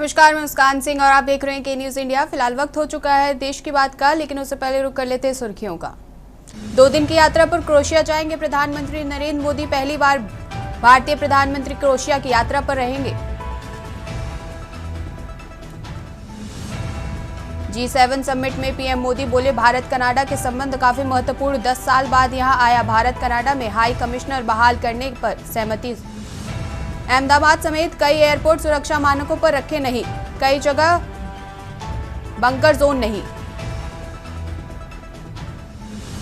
नमस्कार, मैं मुस्कान सिंह और आप देख रहे हैं के न्यूज इंडिया। फिलहाल वक्त हो चुका है देश की बात का, लेकिन उससे पहले रुक कर लेते हैं सुर्खियों का। 2 दिन की यात्रा पर क्रोएशिया जाएंगे प्रधानमंत्री नरेंद्र मोदी। पहली बार भारतीय प्रधानमंत्री क्रोएशिया की यात्रा पर रहेंगे। G7 समिट में पीएम मोदी बोले, भारत कनाडा के संबंध काफी महत्वपूर्ण। 10 साल बाद यहां आया भारत कनाडा में हाई कमिश्नर बहाल करने पर सहमति। अहमदाबाद समेत कई एयरपोर्ट सुरक्षा मानकों पर रखे नहीं, कई जगह बंकर जोन नहीं।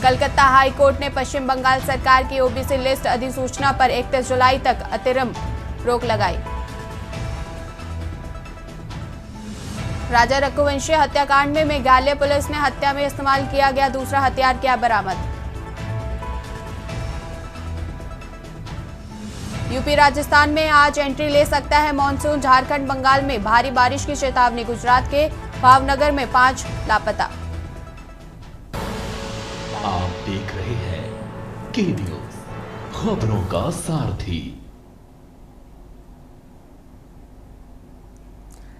कलकत्ता हाई कोर्ट ने पश्चिम बंगाल सरकार की ओबीसी लिस्ट अधिसूचना पर 31 जुलाई तक अंतरिम रोक लगाई। राजा रघुवंशी हत्याकांड में मेघालय पुलिस ने हत्या में इस्तेमाल किया गया दूसरा हथियार किया बरामद। यूपी राजस्थान में आज एंट्री ले सकता है मॉनसून। झारखंड बंगाल में भारी बारिश की चेतावनी। गुजरात के भावनगर में 5 लापता। आप देख रहे हैं के न्यूज, खबरों का सारथी।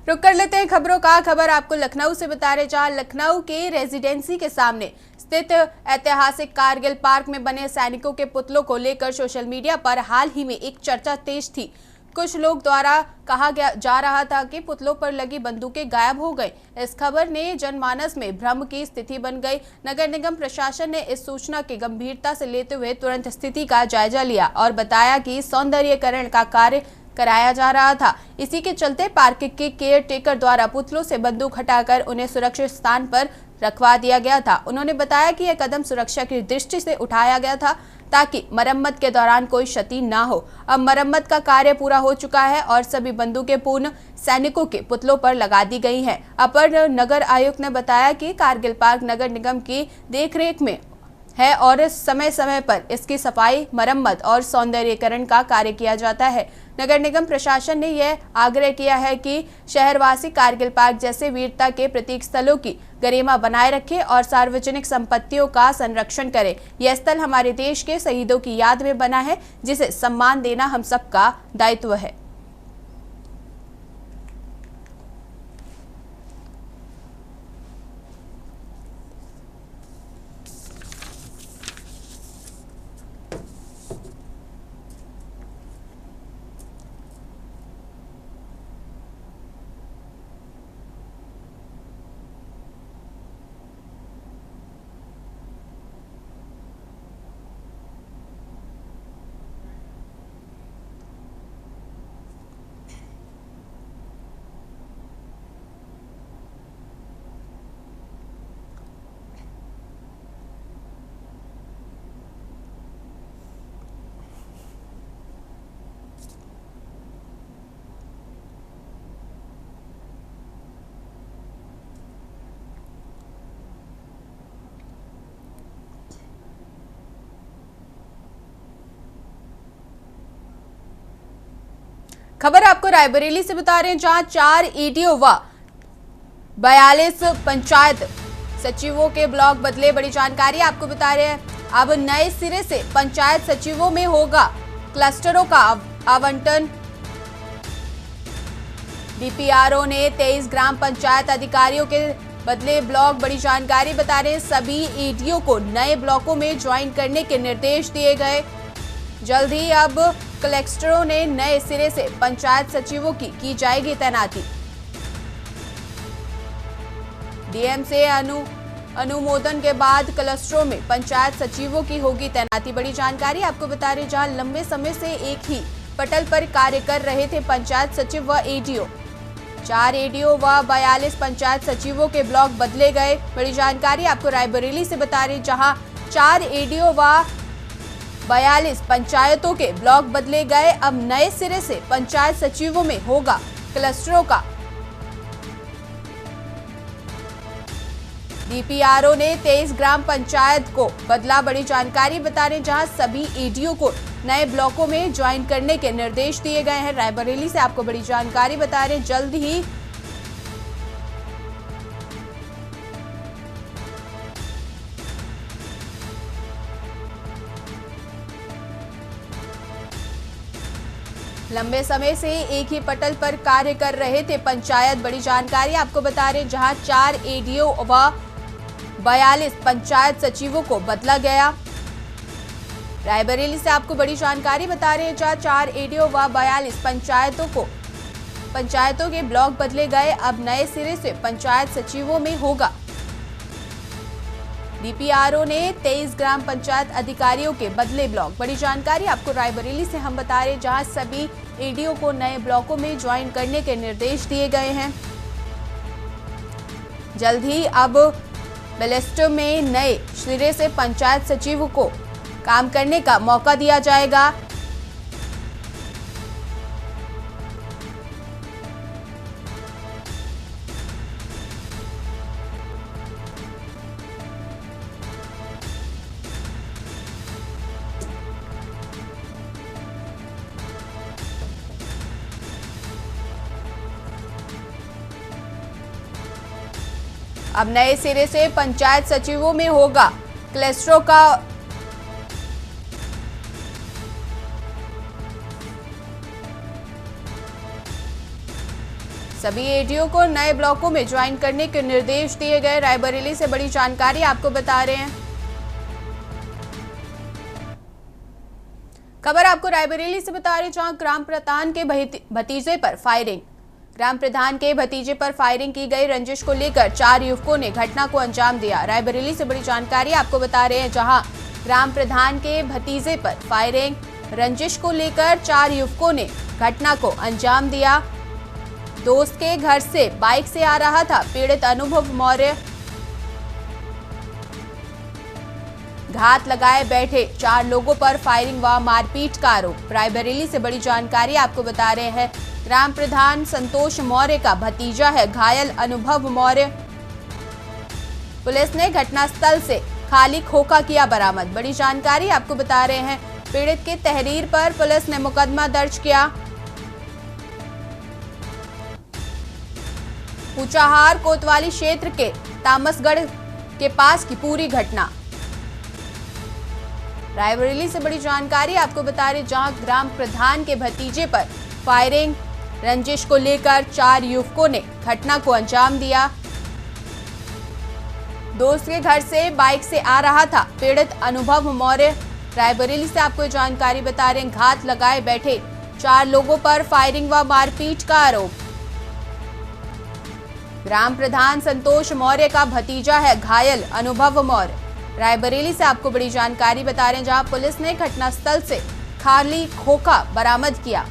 रुक कर लेते हैं खबरों का। खबर आपको लखनऊ से बता रहे, जहां लखनऊ के रेजिडेंसी के सामने स्थित ऐतिहासिक कारगिल पार्क में बने सैनिकों के पुतलों को लेकर सोशल मीडिया पर हाल ही में एक चर्चा तेज थी। कुछ लोग द्वारा कहा जा रहा था कि पुतलों पर लगी बंदूकें गायब हो गई। इस खबर ने जनमानस में भ्रम की स्थिति बन गई। नगर निगम प्रशासन ने इस सूचना की गंभीरता से लेते हुए तुरंत स्थिति का जायजा लिया और बताया कि सौंदर्यीकरण का कार्य कराया जा रहा था। इसी के चलते पार्क के केयर टेकर द्वारा पुतलों से बंदूक हटाकर उन्हें सुरक्षित स्थान पर रखवा दिया गया था। उन्होंने बताया कि यह कदम सुरक्षा की दृष्टि से उठाया गया था ताकि मरम्मत के दौरान कोई क्षति न हो। अब मरम्मत का कार्य पूरा हो चुका है और सभी बंदूकें पूर्ण सैनिकों के पुतलों पर लगा दी गई हैं। अपर नगर आयुक्त ने बताया कि कारगिल पार्क नगर निगम की देखरेख में है और समय समय पर इसकी सफाई, मरम्मत और सौंदर्यीकरण का कार्य किया जाता है। नगर निगम प्रशासन ने यह आग्रह किया है कि शहरवासी कारगिल पार्क जैसे वीरता के प्रतीक स्थलों की गरिमा बनाए रखें और सार्वजनिक संपत्तियों का संरक्षण करें। यह स्थल हमारे देश के शहीदों की याद में बना है, जिसे सम्मान देना हम सबका दायित्व है। खबर आपको रायबरेली से बता रहे हैं, जहां 4 ईडीओ व 42 पंचायत सचिवों के ब्लॉक बदले। बड़ी जानकारी आपको बता रहे हैं, अब नए सिरे से पंचायत सचिवों में होगा क्लस्टरों का आवंटन। डीपीआरओ ने 23 ग्राम पंचायत अधिकारियों के बदले ब्लॉक। बड़ी जानकारी बता रहे हैं, सभी ईडीओ को नए ब्लॉकों में ज्वाइन करने के निर्देश दिए गए। जल्द ही अब क्लस्टरों ने नए सिरे से पंचायत सचिवों की जाएगी तैनाती। डीएम से अनुमोदन के बाद क्लस्टरों में पंचायत सचिवों की होगी तैनाती। बड़ी जानकारी आपको बता रहे, जहां लंबे समय से एक ही पटल पर कार्य कर रहे थे पंचायत सचिव व एडीओ। 4 एडीओ व 42 पंचायत सचिवों के ब्लॉक बदले गए। बड़ी जानकारी आपको रायबरेली से बता रही, जहां 4 एडीओ व 42 पंचायतों के ब्लॉक बदले गए। अब नए सिरे से पंचायत सचिवों में होगा क्लस्टरों का। डीपीआरओ ने 23 ग्राम पंचायत को बदला। बड़ी जानकारी बता रहे, जहां सभी ईडीओ को नए ब्लॉकों में ज्वाइन करने के निर्देश दिए गए हैं। रायबरेली से आपको बड़ी जानकारी बता रहे, जल्द ही लंबे समय से एक ही पटल पर कार्य कर रहे थे पंचायत। बड़ी जानकारी आपको बता रहे हैं, जहां 4 एडीओ व 42 पंचायत सचिवों को बदला गया। रायबरेली से आपको बड़ी जानकारी बता रहे हैं, जहां 4 एडीओ व 42 पंचायतों के ब्लॉक बदले गए। अब नए सिरे से पंचायत सचिवों में होगा। डीपीआरओ ने 23 ग्राम पंचायत अधिकारियों के बदले ब्लॉक। बड़ी जानकारी आपको रायबरेली से हम बता रहे हैं, जहां सभी एडीओ को नए ब्लॉकों में ज्वाइन करने के निर्देश दिए गए हैं। जल्द ही अब बेलेस्टो में नए सिरे से पंचायत सचिव को काम करने का मौका दिया जाएगा। अब नए सिरे से पंचायत सचिवों में होगा क्लस्टरों का सभी एडीओ को नए ब्लॉकों में ज्वाइन करने के निर्देश दिए गए। रायबरेली से बड़ी जानकारी आपको बता रहे हैं। खबर आपको रायबरेली से बता रहे हैं, जहां ग्राम प्रधान के भतीजे पर फायरिंग। ग्राम प्रधान के भतीजे पर फायरिंग की गई। रंजिश को लेकर 4 युवकों ने घटना को अंजाम दिया। रायबरेली से बड़ी जानकारी आपको बता रहे हैं, जहां ग्राम प्रधान के भतीजे पर फायरिंग, रंजिश को लेकर 4 युवकों ने घटना को अंजाम दिया। दोस्त के घर से बाइक से आ रहा था पीड़ित अनुभव मौर्य। घात लगाए बैठे 4 लोगों पर फायरिंग व मारपीट का आरोप। रायबरेली से बड़ी जानकारी आपको बता रहे हैं, ग्राम प्रधान संतोष मौर्य का भतीजा है घायल अनुभव मौर्य। पुलिस ने घटनास्थल से खाली खोखा किया बरामद। बड़ी जानकारी आपको बता रहे हैं, पीड़ित की तहरीर पर पुलिस ने मुकदमा दर्ज किया। ऊंचाहार कोतवाली क्षेत्र के तामसगढ़ के पास की पूरी घटना। रायबरेली से बड़ी जानकारी आपको बता रहे, जहां ग्राम प्रधान के भतीजे पर फायरिंग, रंजिश को लेकर 4 युवकों ने घटना को अंजाम दिया। दोस्त के घर से बाइक से आ रहा था पीड़ित अनुभव मौर्य। रायबरेली से आपको जानकारी बता रहे हैं, घात लगाए बैठे 4 लोगों पर फायरिंग व मारपीट का आरोप। ग्राम प्रधान संतोष मौर्य का भतीजा है घायल अनुभव मौर्य। रायबरेली से आपको बड़ी जानकारी बता रहे हैं, जहां पुलिस ने घटनास्थल से खाली खोखा बरामद किया।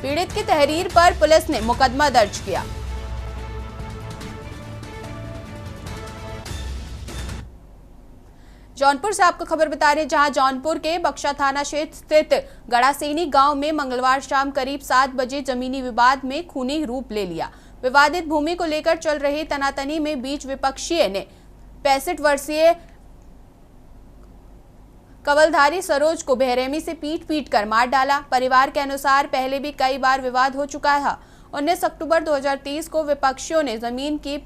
पीड़ित की तहरीर पर पुलिस ने मुकदमा दर्ज किया। जौनपुर से आपको खबर बता रहे हैं, जहां जौनपुर के बक्सा थाना क्षेत्र स्थित गड़ासेनी गांव में मंगलवार शाम करीब 7 बजे जमीनी विवाद में खूनी रूप ले लिया। विवादित भूमि को लेकर चल रही तनातनी में बीच विपक्षी ने 65 वर्षीय कवलधारी सरोज को बेरहमी से पीट कर मार डाला। परिवार के अनुसार पहले भी कई बार विवाद हो चुका था। 19 अक्टूबर 2030 को विपक्षियों ने जमीन की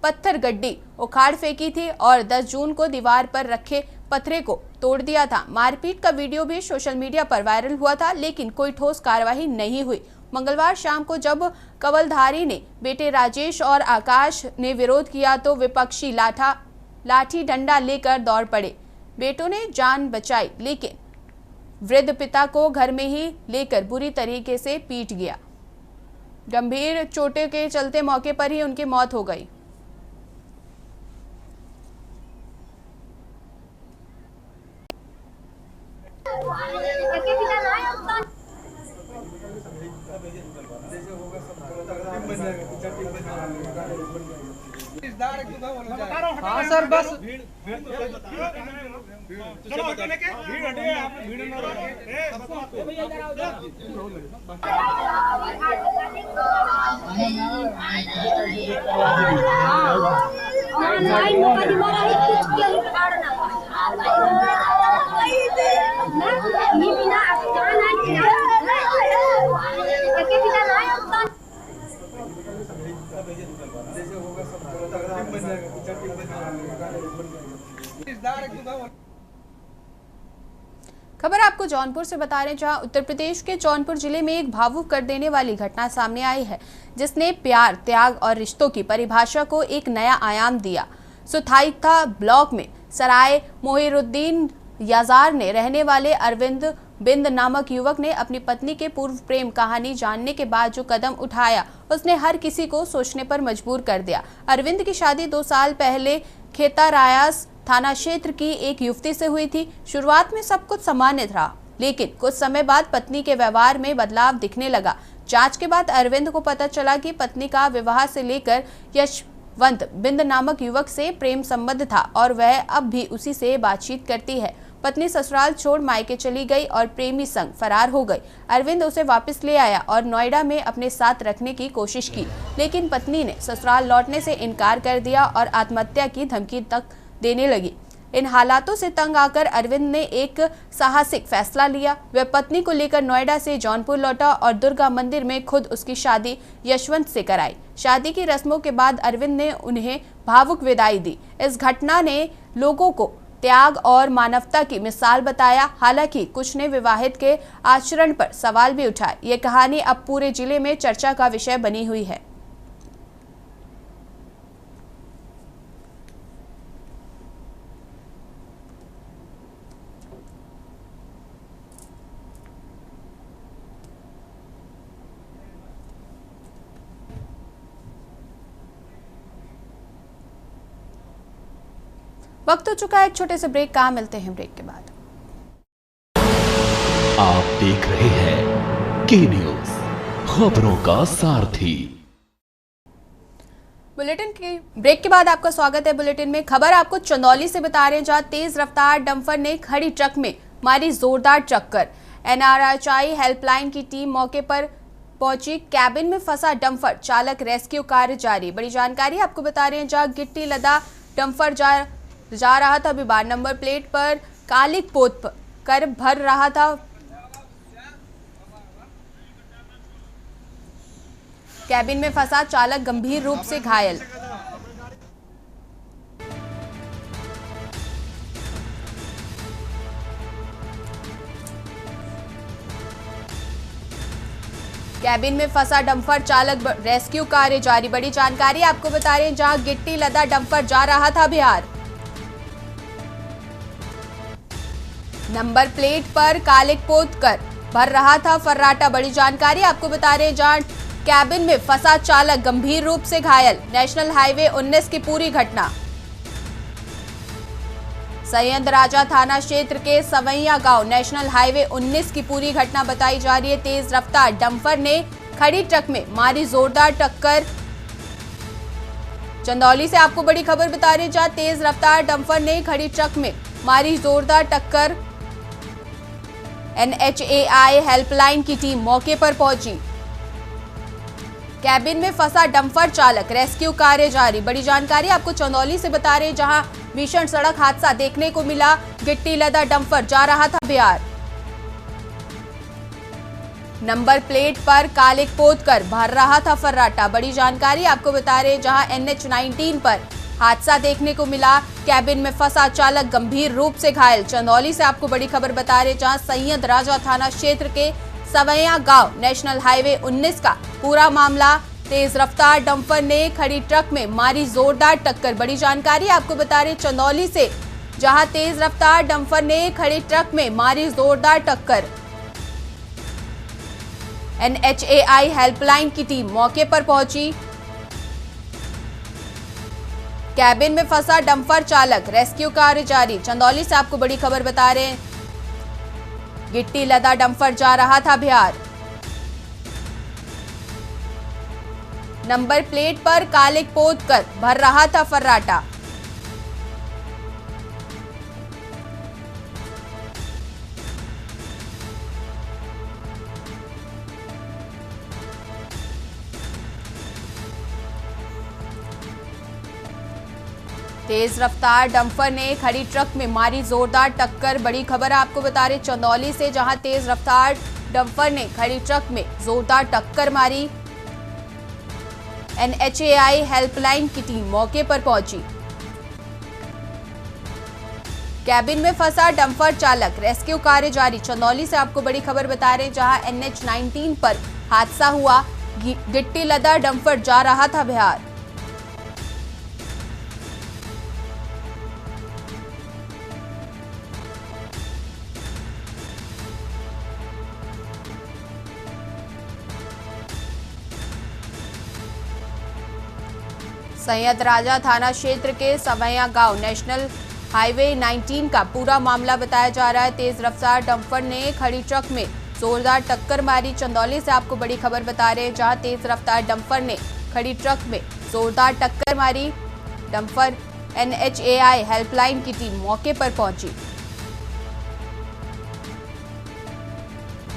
पत्थर गड्डी उखाड़ फेंकी थी और 10 जून को दीवार पर रखे पत्थरे को तोड़ दिया था। मारपीट का वीडियो भी सोशल मीडिया पर वायरल हुआ था, लेकिन कोई ठोस कार्रवाई नहीं हुई। मंगलवार शाम को जब कवलधारी ने बेटे राजेश और आकाश ने विरोध किया तो विपक्षी लाठी डंडा लेकर दौड़ पड़े। बेटों ने जान बचाई, लेकिन वृद्ध पिता को घर में ही लेकर बुरी तरीके से पीट गया। गंभीर चोटों के चलते मौके पर ही उनकी मौत हो गई। हाँ सर, बस खबर आपको जौनपुर से बता रहे हैं, जहां उत्तर प्रदेश के जौनपुर जिले में एक भावुक कर देने वाली घटना सामने आई है, जिसने प्यार, त्याग और रिश्तों की परिभाषा को एक नया आयाम दिया। सुथाईथा ब्लॉक में सराय मोहिरुद्दीन याजार ने रहने वाले अरविंद बिंद नामक युवक ने अपनी पत्नी के पूर्व प्रेम कहानी जानने के बाद जो कदम उठाया, उसने हर किसी को सोचने पर मजबूर कर दिया। अरविंद की शादी 2 साल पहले खेतारायास थाना क्षेत्र की एक युवती से हुई थी। शुरुआत में सब कुछ सामान्य था, लेकिन कुछ समय बाद पत्नी के व्यवहार में बदलाव दिखने लगा। जांच के बाद अरविंद को पता चला कि पत्नी का विवाह से लेकर यशवंत बिंद नामक युवक से प्रेम संबंध था और वह अब भी उसी से बातचीत करती है। पत्नी ससुराल छोड़ मायके चली गई और प्रेमी संग फरार हो गई। अरविंद उसे वापस ले आया और नोएडा में अपने साथ रखने की कोशिश की, लेकिन पत्नी ने ससुराल लौटने से इनकार कर दिया और आत्महत्या की धमकी तक देने लगी। इन हालातों से तंग आकर अरविंद ने एक साहसिक फैसला लिया। वह पत्नी को लेकर नोएडा से जौनपुर लौटा और दुर्गा मंदिर में खुद उसकी शादी यशवंत से कराई। शादी की रस्मों के बाद अरविंद ने उन्हें भावुक विदाई दी। इस घटना ने लोगों को त्याग और मानवता की मिसाल बताया। हालांकि कुछ ने विवाहित के आचरण पर सवाल भी उठाए। ये कहानी अब पूरे जिले में चर्चा का विषय बनी हुई है। वक्त हो चुका है एक छोटे से ब्रेक का, मिलते हैं ब्रेक के बाद। आप देख रहे हैं के न्यूज, खबरों का सारथी। बुलेटिन के ब्रेक के बाद आपका स्वागत है। बुलेटिन में खबर आपको चंदौली से बता रहे हैं, जहां तेज रफ्तार डंपर ने खड़ी ट्रक में मारी जोरदार टक्कर। NRHI हेल्पलाइन की टीम मौके पर पहुंची। कैबिन में फंसा डंपर, चालक रेस्क्यू कार्य जारी। बड़ी जानकारी आपको बता रहे हैं, जहां गिट्टी लदा डंपर जा रहा था बिहार, नंबर प्लेट पर कालिक पोत कर भर रहा था। कैबिन में फंसा चालक गंभीर रूप से घायल। कैबिन में फंसा डंपर, चालक रेस्क्यू कार्य जारी। बड़ी जानकारी आपको बता रहे हैं, जहां गिट्टी लदा डंपर जा रहा था बिहार, नंबर प्लेट पर कालिक पोत कर भर रहा था फर्राटा। बड़ी जानकारी आपको बता रहे हैं, जहां कैबिन में फंसा चालक गंभीर रूप से घायल। नेशनल हाईवे 19 की पूरी घटना सैयद राजा थाना क्षेत्र के सवैया गांव, नेशनल हाईवे 19 की पूरी घटना बताई जा रही है। तेज रफ्तार डंपर ने खड़ी ट्रक में मारी जोरदार टक्कर। चंदौली से आपको बड़ी खबर बता रहे हैं, जहां तेज रफ्तार डंपर ने खड़ी ट्रक में मारी जोरदार टक्कर। NHAI हेल्पलाइन की टीम मौके पर पहुंची। कैबिन में फंसा डंपर, चालक रेस्क्यू कार्य जारी। बड़ी जानकारी आपको चंदौली से बता रहे हैं, जहां भीषण सड़क हादसा देखने को मिला। गिट्टी लदा डंपर जा रहा था बिहार, नंबर प्लेट पर कालिक पोत कर भर रहा था फर्राटा। बड़ी जानकारी आपको बता रहे हैं, जहां NH19 पर हादसा देखने को मिला। कैबिन में फंसा चालक गंभीर रूप से घायल। चंदौली से आपको बड़ी खबर बता रहे हैं, जहां सैयद राजा थाना क्षेत्र के सवैया गांव, नेशनल हाईवे 19 का पूरा मामला। तेज रफ्तार डंपर ने खड़ी ट्रक में मारी जोरदार टक्कर। बड़ी जानकारी आपको बता रहे हैं, चंदौली से, जहां तेज रफ्तार डंपर ने खड़ी ट्रक में मारी जोरदार टक्कर। NHAI हेल्पलाइन की टीम मौके पर पहुंची। कैबिन में फंसा डंपर, चालक रेस्क्यू कार्य जारी। चंदौली से आपको बड़ी खबर बता रहे हैं, गिट्टी लदा डंपर जा रहा था बिहार, नंबर प्लेट पर कालिक पोत कर भर रहा था फर्राटा। तेज रफ्तार डंपर ने खड़ी ट्रक में मारी जोरदार टक्कर। बड़ी खबर आपको बता रहे चंदौली से, जहां तेज रफ्तार डंपर ने खड़ी ट्रक में जोरदार टक्कर मारी। NHAI हेल्पलाइन की टीम मौके पर पहुंची। कैबिन में फंसा डंपर चालक, रेस्क्यू कार्य जारी। चंदौली से आपको बड़ी खबर बता रहे हैं, जहां NH 19 पर हादसा हुआ। गिट्टी लदा डंपर जा रहा था बिहार। सैयद राजा थाना क्षेत्र के सवैया गांव नेशनल हाईवे 19 का पूरा मामला बताया जा रहा है। तेज रफ्तार डंपर ने खड़ी ट्रक में जोरदार टक्कर मारी। चंदौली से आपको बड़ी खबर बता रहे हैं, जहां तेज रफ्तार डंपर ने खड़ी ट्रक में जोरदार टक्कर मारी। डंपर NHAI हेल्पलाइन की टीम मौके पर पहुंची।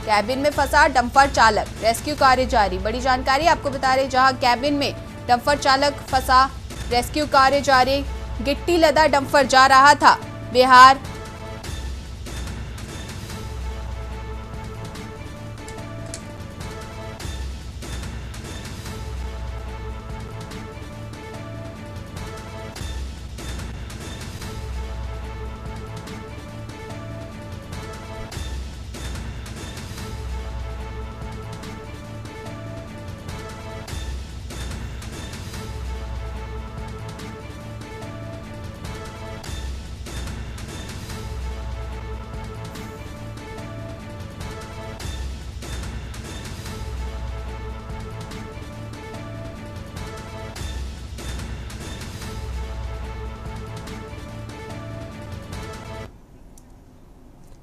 कैबिन में फंसा डंपर चालक, रेस्क्यू कार्य जारी। बड़ी जानकारी आपको बता रहे हैं, जहां कैबिन में डंपर चालक फंसा, रेस्क्यू कार्य जारी। गिट्टी लदा डंपर जा रहा था बिहार।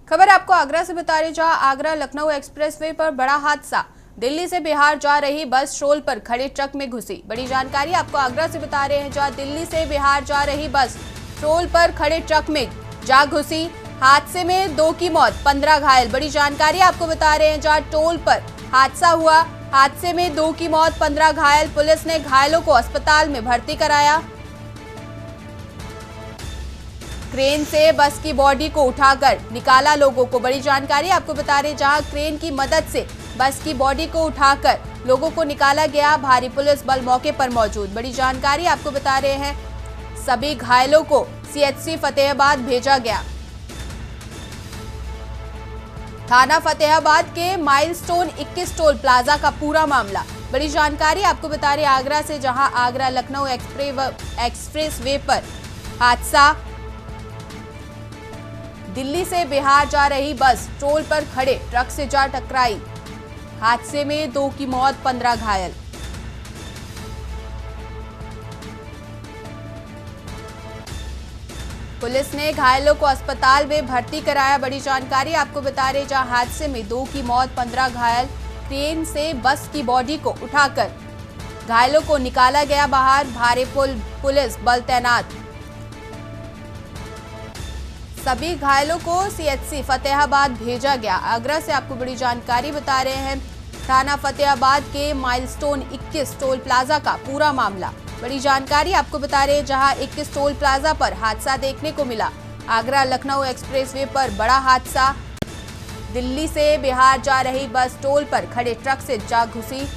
खबर आपको आगरा से बता रहे, जहां आगरा लखनऊ एक्सप्रेसवे पर बड़ा हादसा। दिल्ली से बिहार जा रही बस ट्रोल पर खड़े ट्रक में घुसी। बड़ी जानकारी आपको आगरा से बता रहे हैं, जहां दिल्ली से बिहार जा रही बस ट्रोल पर खड़े ट्रक में जा घुसी। हादसे में 2 की मौत, 15 घायल। बड़ी जानकारी आपको बता रहे हैं, जहां टोल पर हादसा हुआ। हादसे में 2 की मौत, 15 घायल। पुलिस ने घायलों को अस्पताल में भर्ती कराया। क्रेन से बस की बॉडी को उठाकर निकाला लोगों को। बड़ी जानकारी आपको बता रहे हैं, जहां क्रेन की मदद से बस की बॉडी को उठाकर लोगों को निकाला गया। भारी पुलिस बल मौके पर मौजूद। बड़ी जानकारी आपको बता रहे हैं, सभी घायलों को CHC फतेहाबाद भेजा गया। थाना फतेहाबाद के माइलस्टोन 21 टोल प्लाजा का पूरा मामला। बड़ी जानकारी आपको बता रहे आगरा से, जहां आगरा लखनऊ एक्सप्रेस वे पर हादसा। दिल्ली से बिहार जा रही बस टोल पर खड़े ट्रक से जा टकराई। हादसे में 2 की मौत, 15 घायल। पुलिस ने घायलों को अस्पताल में भर्ती कराया। बड़ी जानकारी आपको बता रहे, जहां हादसे में 2 की मौत, 15 घायल। क्रेन से बस की बॉडी को उठाकर घायलों को निकाला गया बाहर। भारी पुलिस बल तैनात। सभी घायलों को CHC फतेहाबाद भेजा गया। आगरा से आपको बड़ी जानकारी बता रहे हैं, थाना फतेहाबाद के माइलस्टोन 21 टोल प्लाजा का पूरा मामला। बड़ी जानकारी आपको बता रहे हैं, जहां 21 टोल प्लाजा पर हादसा देखने को मिला। आगरा लखनऊ एक्सप्रेसवे पर बड़ा हादसा। दिल्ली से बिहार जा रही बस टोल पर खड़े ट्रक से जा घुसी।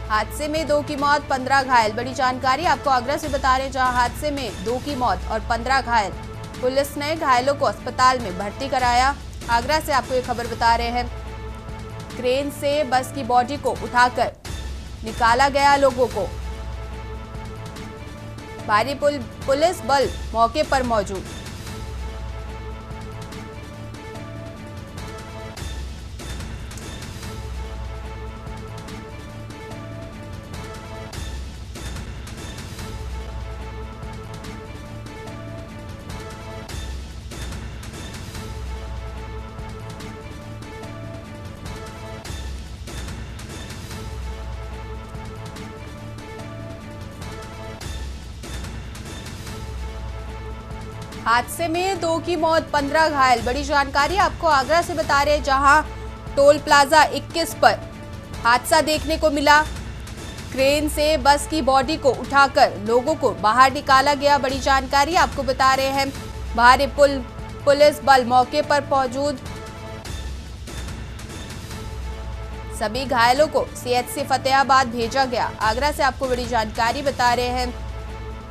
हादसे में 2 की मौत, 15 घायल। बड़ी जानकारी आपको आगरा से बता रहे हैं, जहां हादसे में 2 की मौत और 15 घायल। पुलिस ने घायलों को अस्पताल में भर्ती कराया। आगरा से आपको ये खबर बता रहे हैं, क्रेन से बस की बॉडी को उठाकर निकाला गया लोगों को। भारी पुलिस बल मौके पर मौजूद। हादसे में 2 की मौत, 15 घायल। बड़ी जानकारी आपको आगरा से बता रहे हैं, जहां टोल प्लाजा 21 पर हादसा देखने को मिला। क्रेन से बस की बॉडी को उठाकर लोगों को बाहर निकाला गया। बड़ी जानकारी आपको बता रहे हैं, भारी पुलिस बल मौके पर मौजूद। सभी घायलों को CHC फतेहाबाद भेजा गया। आगरा से आपको बड़ी जानकारी बता रहे हैं,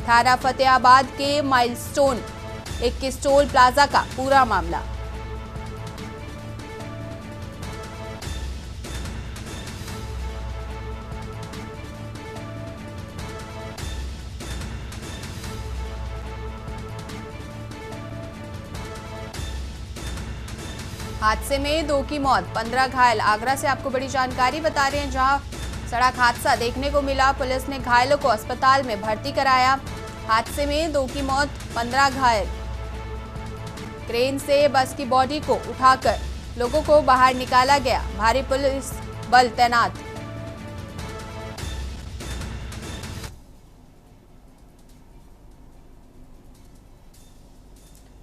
थाना फतेहाबाद के माइलस्टोन 21 टोल प्लाजा का पूरा मामला। हादसे में 2 की मौत, 15 घायल। आगरा से आपको बड़ी जानकारी बता रहे हैं, जहां सड़क हादसा देखने को मिला। पुलिस ने घायलों को अस्पताल में भर्ती कराया। हादसे में 2 की मौत, 15 घायल। क्रेन से बस की बॉडी को उठाकर लोगों को बाहर निकाला गया। भारी पुलिस बल तैनात।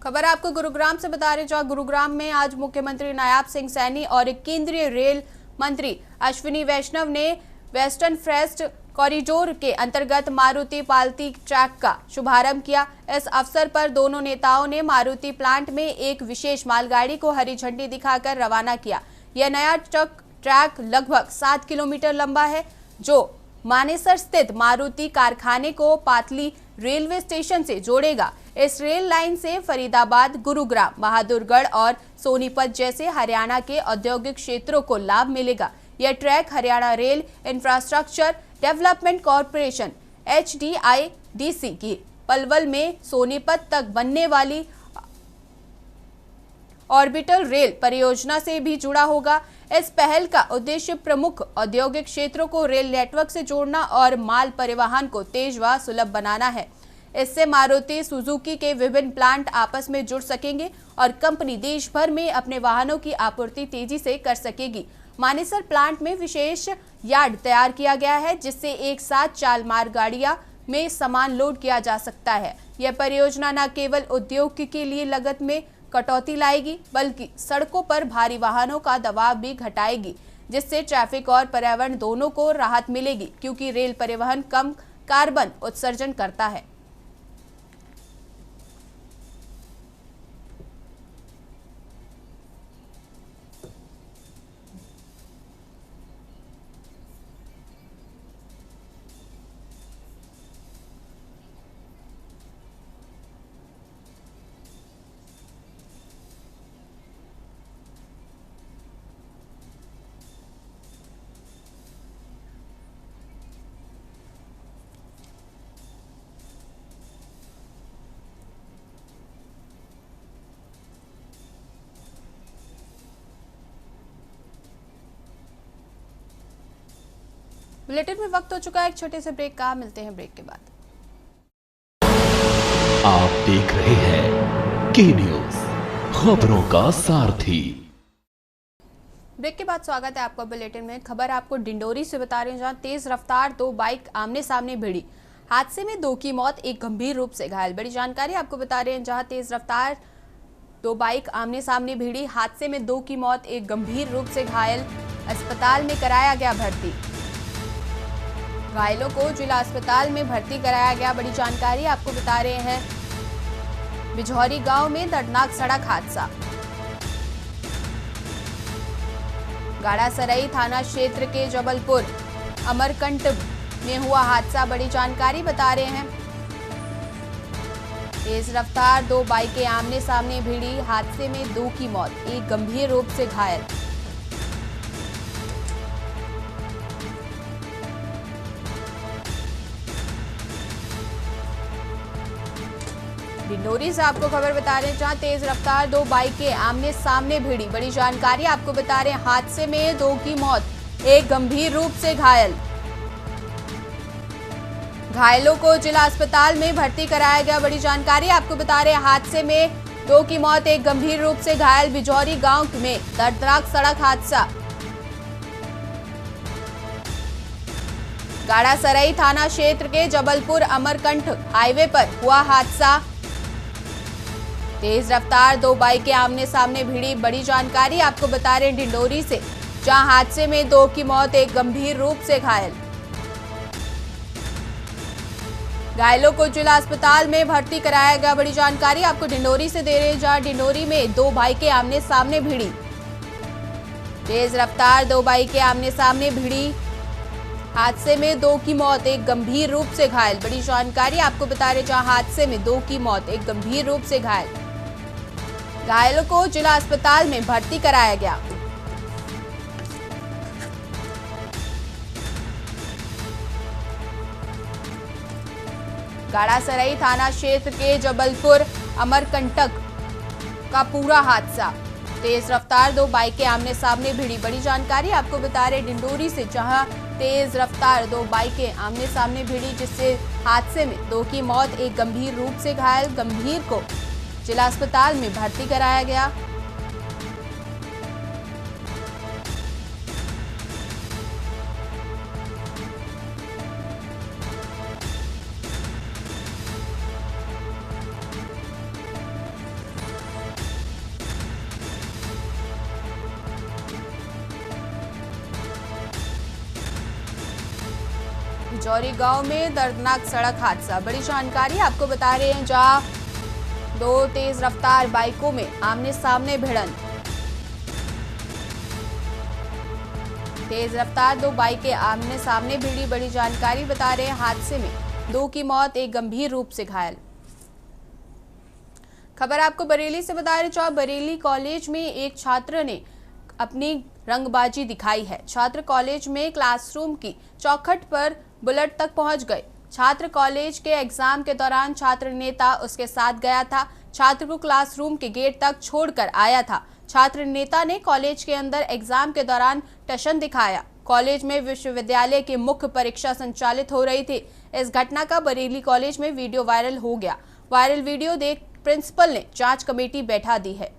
खबर आपको गुरुग्राम से बता रहे, जहां गुरुग्राम में आज मुख्यमंत्री नायाब सिंह सैनी और केंद्रीय रेल मंत्री अश्विनी वैष्णव ने वेस्टर्न फ्रेस्ट कॉरिडोर के अंतर्गत मारुति पालती ट्रैक का शुभारंभ किया। इस अवसर पर दोनों नेताओं ने मारुति प्लांट में एक विशेष मालगाड़ी को हरी झंडी दिखाकर रवाना किया। यह नया ट्रैक लगभग 7 किलोमीटर लंबा है, जो मानेसर स्थित मारुति कारखाने को पातली रेलवे स्टेशन से जोड़ेगा। इस रेल लाइन से फरीदाबाद, गुरुग्राम, बहादुरगढ़ और सोनीपत जैसे हरियाणा के औद्योगिक क्षेत्रों को लाभ मिलेगा। यह track Haryana rail infrastructure development corporation HDIDC की पलवल में सोनीपत तक बनने वाली ऑर्बिटल रेल परियोजना से भी जुड़ा होगा। इस पहल का उद्देश्य प्रमुख औद्योगिक क्षेत्रों को रेल नेटवर्क से जोड़ना और माल परिवहन को तेज व सुलभ बनाना है। इससे मारुति सुजुकी के विभिन्न प्लांट आपस में जुड़ सकेंगे और कंपनी देश भर में अपने वाहनों की आपूर्ति तेजी से कर सकेगी। मानेसर प्लांट में विशेष यार्ड तैयार किया गया है, जिससे एक साथ 4 मालगाड़ियां में सामान लोड किया जा सकता है। यह परियोजना न केवल उद्योग के लिए लागत में कटौती लाएगी, बल्कि सड़कों पर भारी वाहनों का दबाव भी घटाएगी, जिससे ट्रैफिक और पर्यावरण दोनों को राहत मिलेगी, क्योंकि रेल परिवहन कम कार्बन उत्सर्जन करता है। बुलेटिन में वक्त हो चुका है एक छोटे से ब्रेक का। मिलते हैं ब्रेक के बाद। आप देख रहे हैं के न्यूज, खबरों का सारथी। ब्रेक के बाद स्वागत है आपका बुलेटिन में। खबर आपको डिंडोरी से बता रहे हैं, जहां तेज रफ्तार 2 बाइक आमने सामने भिड़ी। हादसे में 2 की मौत, एक गंभीर रूप से घायल। बड़ी जानकारी आपको बता रहे हैं, जहां तेज रफ्तार 2 बाइक आमने सामने भिड़ी। हादसे में 2 की मौत, एक गंभीर रूप से घायल। अस्पताल में कराया गया भर्ती। घायलों को जिला अस्पताल में भर्ती कराया गया। बड़ी जानकारी आपको बता रहे हैं, बिझौरी गांव में दर्दनाक सड़क हादसा। गाड़ासराई थाना क्षेत्र के जबलपुर अमरकंट में हुआ हादसा। बड़ी जानकारी बता रहे हैं, तेज रफ्तार 2 बाइकें आमने सामने भिड़ी। हादसे में 2 की मौत, एक गंभीर रूप से घायल। डिंडोरी से आपको खबर बता रहे हैं, जहां तेज रफ्तार 2 बाइकें आमने सामने भिड़ी। बड़ी जानकारी आपको बता रहे हैं, हादसे में 2 की मौत, एक गंभीर रूप से घायल। घायलों को जिला अस्पताल में भर्ती कराया गया। बड़ी जानकारी आपको बता रहे हैं, हादसे में 2 की मौत, एक गंभीर रूप से घायल। बिझौरी गांव में दर्दनाक सड़क हादसा। गाड़ासराई थाना क्षेत्र के जबलपुर अमरकंट हाईवे पर हुआ हादसा। तेज रफ्तार 2 बाइकें आमने सामने भिड़ी। बड़ी जानकारी आपको बता रहे हैं डिंडोरी से, जहां हादसे में 2 की मौत, एक गंभीर रूप से घायल। घायलों को जिला अस्पताल में भर्ती कराया गया। बड़ी जानकारी आपको डिंडोरी से दे रहे हैं, जहां डिंडोरी में 2 बाइकें आमने सामने भिड़ी। तेज रफ्तार 2 बाइकें आमने सामने भिड़ी। हादसे में 2 की मौत, एक गंभीर रूप से घायल। बड़ी जानकारी आपको बता रहे, जहां हादसे में 2 की मौत, एक गंभीर रूप से घायल। घायलों को जिला अस्पताल में भर्ती कराया गया। गाड़ासराई थाना क्षेत्र के जबलपुर अमरकंटक का पूरा हादसा। तेज रफ्तार 2 बाइकें आमने सामने भिड़ी। बड़ी जानकारी आपको बता रहे, डिंडोरी से जहां तेज रफ्तार 2 बाइकें आमने सामने भिड़ी, जिससे हादसे में 2 की मौत, एक गंभीर रूप से घायल। गंभीर को जिला अस्पताल में भर्ती कराया गया। जौरी गांव में दर्दनाक सड़क हादसा। बड़ी जानकारी आपको बता रहे हैं, जहां 2 तेज रफ्तार बाइकों में आमने सामने भिड़ंत। तेज रफ्तार 2 बाइकें आमने सामने भिड़ी। बड़ी जानकारी बता रहे हैं, हादसे में 2 की मौत, एक गंभीर रूप से घायल। खबर आपको बरेली से बता रहे, जहां बरेली कॉलेज में एक छात्र ने अपनी रंगबाजी दिखाई है। छात्र कॉलेज में क्लासरूम की चौखट पर बुलेट तक पहुंच गए। छात्र कॉलेज के एग्जाम के दौरान छात्र नेता उसके साथ गया था। छात्र को क्लासरूम के गेट तक छोड़कर आया था। छात्र नेता ने कॉलेज के अंदर एग्जाम के दौरान टशन दिखाया। कॉलेज में विश्वविद्यालय की मुख्य परीक्षा संचालित हो रही थी। इस घटना का बरेली कॉलेज में वीडियो वायरल हो गया। वायरल वीडियो देख प्रिंसिपल ने जांच कमेटी बैठा दी है।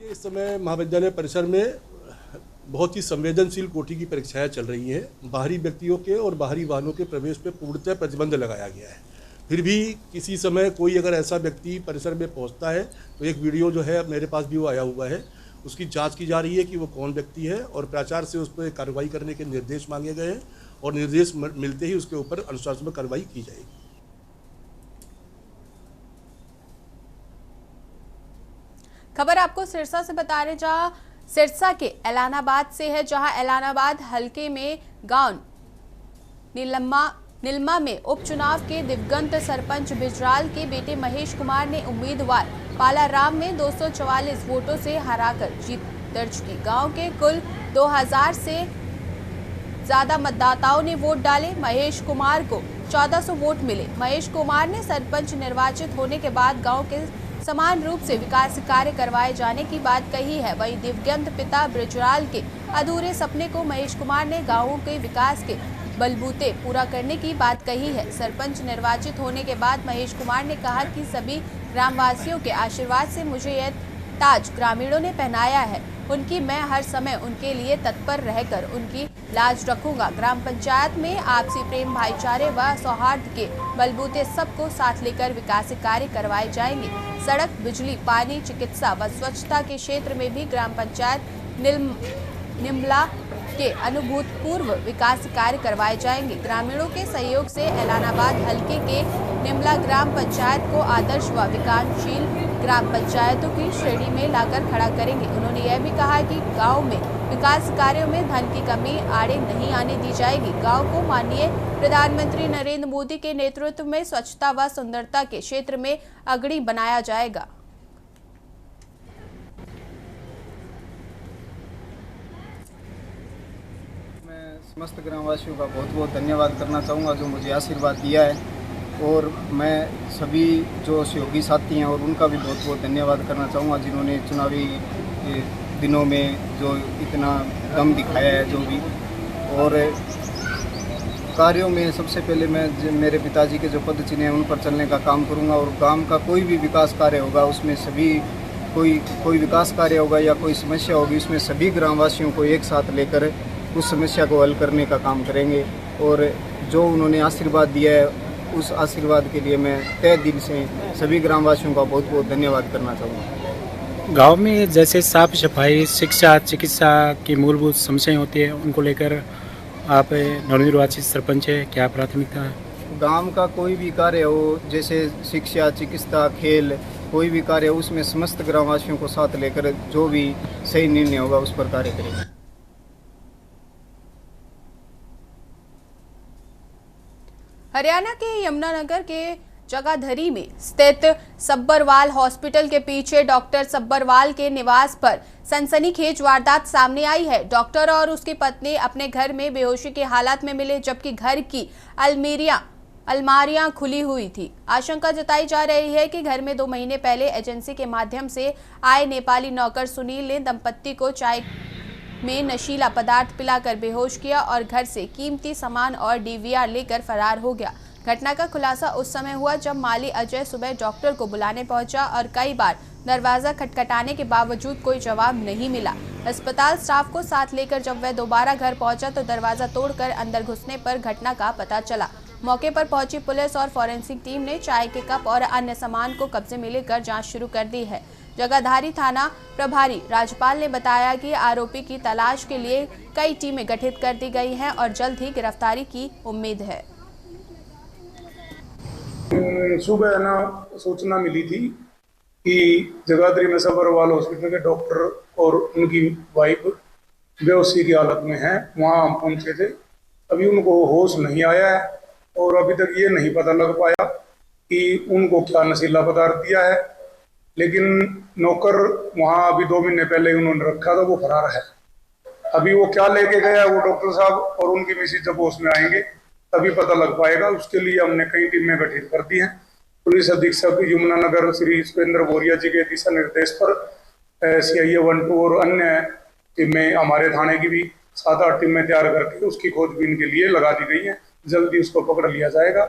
इस समय महाविद्यालय परिसर में बहुत ही संवेदनशील कोटि की परीक्षाएं चल रही हैं। बाहरी व्यक्तियों के और बाहरी वाहनों के प्रवेश पर पूर्णतः प्रतिबंध लगाया गया है। फिर भी किसी समय कोई अगर ऐसा व्यक्ति परिसर में पहुंचता है तो एक वीडियो जो है मेरे पास भी वो आया हुआ है, उसकी जांच की जा रही है कि वो कौन व्यक्ति है और प्राचार्य से उस पर कार्रवाई करने के निर्देश मांगे गए हैं और निर्देश मिलते ही उसके ऊपर अनुशासनात्मक कार्रवाई की जाएगी। खबर आपको सिरसा से बता रहे, जहां सिरसा के एलानाबाद से है, जहां एलानाबाद हलके में गांव नीलमा में उपचुनाव के दिवंगत सरपंच बिजराल के बेटे महेश कुमार ने उम्मीदवार पालाराम में 244 वोटों से हराकर जीत दर्ज की। गांव के कुल 2000 से ज्यादा मतदाताओं ने वोट डाले। महेश कुमार को 1400 वोट मिले। महेश कुमार ने सरपंच निर्वाचित होने के बाद गांव के समान रूप से विकास कार्य करवाए जाने की बात कही है। वहीं दिवंगत पिता बृजलाल के अधूरे सपने को महेश कुमार ने गांवों के विकास के बलबूते पूरा करने की बात कही है। सरपंच निर्वाचित होने के बाद महेश कुमार ने कहा कि सभी ग्रामवासियों के आशीर्वाद से मुझे यह ताज ग्रामीणों ने पहनाया है। उनकी मैं हर समय उनके लिए तत्पर रहकर उनकी लाज रखूंगा। ग्राम पंचायत में आपसी प्रेम, भाईचारे व सौहार्द के बलबूते सबको साथ लेकर विकास कार्य करवाए जाएंगे। सड़क, बिजली, पानी, चिकित्सा व स्वच्छता के क्षेत्र में भी ग्राम पंचायत निम्ला के अनुभूतपूर्व विकास कार्य करवाए जाएंगे। ग्रामीणों के सहयोग से एलानाबाद हलके के निम्ला ग्राम पंचायत को आदर्श व विकासशील ग्राम पंचायतों की श्रेणी में लाकर खड़ा करेंगे। उन्होंने यह भी कहा कि गांव में विकास कार्यों में धन की कमी आड़े नहीं आने दी जाएगी। गांव को माननीय प्रधानमंत्री नरेंद्र मोदी के नेतृत्व में स्वच्छता व सुंदरता के क्षेत्र में अग्रणी बनाया जाएगा। समस्त ग्रामवासियों का बहुत बहुत धन्यवाद करना चाहूँगा जो मुझे आशीर्वाद दिया है, और मैं सभी जो सहयोगी साथी हैं और उनका भी बहुत बहुत धन्यवाद करना चाहूँगा जिन्होंने चुनावी दिनों में जो इतना दम दिखाया है। जो भी और कार्यों में सबसे पहले मैं मेरे पिताजी के जो पद चिन्ह हैं उन पर चलने का काम करूँगा, और गांव का कोई भी विकास कार्य होगा उसमें सभी कोई विकास कार्य होगा या कोई समस्या होगी, उसमें सभी ग्रामवासियों को एक साथ लेकर उस समस्या को हल करने का काम करेंगे। और जो उन्होंने आशीर्वाद दिया है, उस आशीर्वाद के लिए मैं तहे दिल से सभी ग्रामवासियों का बहुत बहुत धन्यवाद करना चाहूँगा। गांव में जैसे साफ सफाई, शिक्षा, चिकित्सा की मूलभूत समस्याएं होती है, उनको लेकर आप नवनिर्वाचित सरपंच है, क्या प्राथमिकता है? गांव का कोई भी कार्य हो, जैसे शिक्षा, चिकित्सा, खेल, कोई भी कार्य हो, उसमें समस्त ग्रामवासियों को साथ लेकर जो भी सही निर्णय होगा उस पर कार्य करेंगे। हरियाणा के यमुनानगर के जगाधरी में स्थित सब्बरवाल हॉस्पिटल के पीछे डॉक्टर सब्बरवाल के निवास पर सनसनीखेज वारदात सामने आई है। डॉक्टर और उसकी पत्नी अपने घर में बेहोशी के हालात में मिले, जबकि घर की अलमारियां खुली हुई थी। आशंका जताई जा रही है कि घर में 2 महीने पहले एजेंसी के माध्यम से आए नेपाली नौकर सुनील ने दंपत्ति को चाय में नशीला पदार्थ पिलाकर बेहोश किया और घर से कीमती सामान और डीवीआर लेकर फरार हो गया। घटना का खुलासा उस समय हुआ जब माली अजय सुबह डॉक्टर को बुलाने पहुंचा और कई बार दरवाजा खटखटाने के बावजूद कोई जवाब नहीं मिला। अस्पताल स्टाफ को साथ लेकर जब वह दोबारा घर पहुंचा तो दरवाजा तोड़कर अंदर घुसने पर घटना का पता चला। मौके पर पहुंची पुलिस और फॉरेंसिक टीम ने चाय के कप और अन्य सामान को कब्जे में लेकर जांच शुरू कर दी है। जगाधारी थाना प्रभारी राजपाल ने बताया कि आरोपी की तलाश के लिए कई टीमें गठित कर दी गई हैं और जल्द ही गिरफ्तारी की उम्मीद है। सुबह ना सूचना मिली थी कि जगाधरी में सब्बरवाल हॉस्पिटल के डॉक्टर और उनकी वाइफ बेहोशी की हालत में हैं। वहाँ हम पहुँचे थे। अभी उनको होश नहीं आया है और अभी तक ये नहीं पता लग पाया कि उनको क्या नशीला पदार्थ दिया है, लेकिन नौकर वहाँ अभी 2 महीने पहले उन्होंने रखा था, वो फरार है। अभी वो क्या लेके गया वो डॉक्टर साहब और उनकी मिसेज जब होश में आएंगे तभी पता लग पाएगा। उसके लिए हमने कई टीमें गठित कर दी हैं। पुलिस अधीक्षक यमुनानगर श्री सुरेंद्र बोरिया जी के दिशा निर्देश पर CIA 1-2 और अन्य टीमें हमारे थाने की भी 7-8 टीमें तैयार करके उसकी खोजबीन के लिए लगा दी गई है। जल्दी उसको पकड़ लिया जाएगा।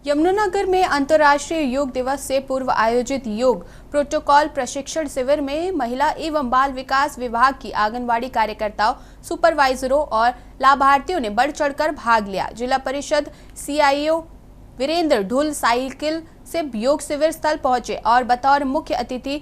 यमुनानगर में अंतर्राष्ट्रीय योग दिवस से पूर्व आयोजित योग प्रोटोकॉल प्रशिक्षण शिविर में महिला एवं बाल विकास विभाग की आंगनवाड़ी कार्यकर्ताओं, सुपरवाइजरों और लाभार्थियों ने बढ़ चढ़कर भाग लिया। जिला परिषद CIO वीरेंद्र ढुल साइकिल से योग शिविर स्थल पहुंचे और बतौर मुख्य अतिथि